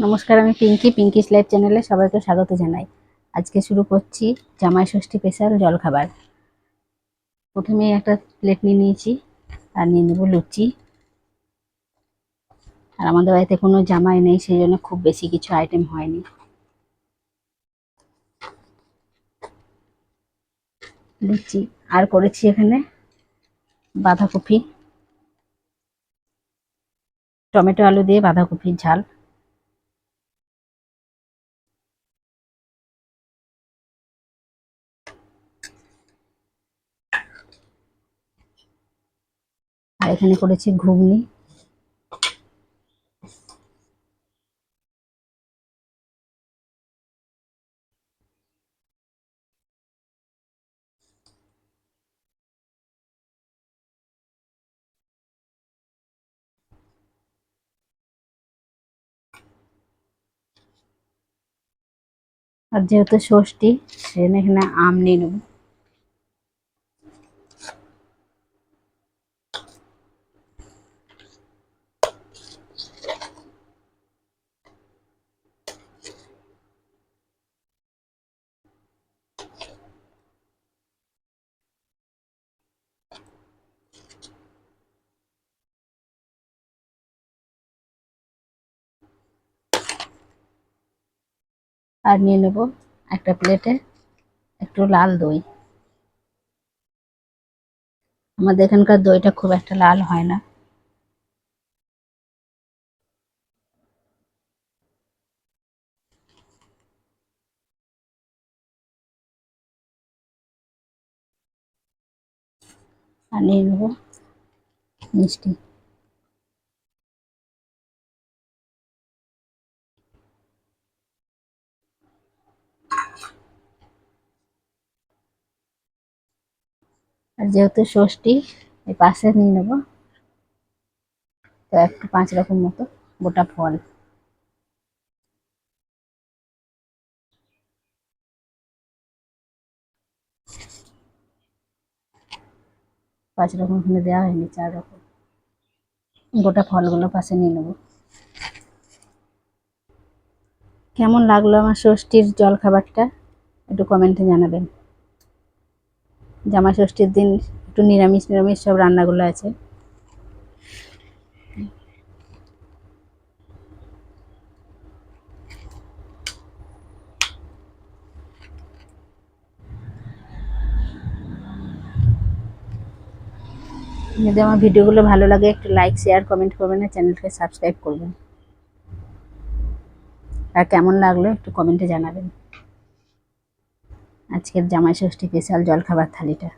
নমস্কার, আমি পিঙ্কিস লাইভ চ্যানেলে সবাইকে স্বাগত জানাই। আজকে শুরু করছি জামাই ষষ্ঠী স্পেশাল জলখাবার। প্রথমে একটা প্লেট নিয়ে নিয়েছি আর নিয়ে নেবো লুচি। আর আমাদের বাড়িতে কোনো জামাই নেই, সেই জন্য খুব বেশি কিছু আইটেম হয়নি। লুচি আর করেছি এখানে বাঁধাকপি, টমেটো আলু দিয়ে বাঁধাকপির ঝাল। আর এখানে করেছি ঘুগনি। আর যেহেতু ষষ্ঠী, সেজন্য এখানে আম নিয়ে নেব। আর নিয়ে নেব একটা প্লেটে একটু লাল দই। আমাদের এখানকার দইটা খুব একটা লাল হয় না। আর নিয়ে নেব মিষ্টি। আর যেহেতু ষষ্ঠী, এই পাশে নিয়ে নেব তো একটু 5 রকম মতো গোটা ফল। 5 রকম এখানে দেওয়া হয়নি, 4 রকম। গোটা ফলগুলো পাশে নিয়ে নেব। কেমন লাগলো আমার ষষ্ঠীর জলখাবারটা একটু কমেন্টে জানাবেন। জামাই ষষ্ঠীর দিন একটু নিরামিষ নিরামিষ সব রান্নাগুলো আছে। যদি আমার ভিডিওগুলো ভালো লাগে একটু লাইক শেয়ার কমেন্ট করবেন, আর চ্যানেলটাকে সাবস্ক্রাইব করবেন। আর কেমন লাগলো একটু কমেন্টে জানাবেন আজকের জামাই ষষ্ঠী স্পেশাল জলখাবার থালিটা।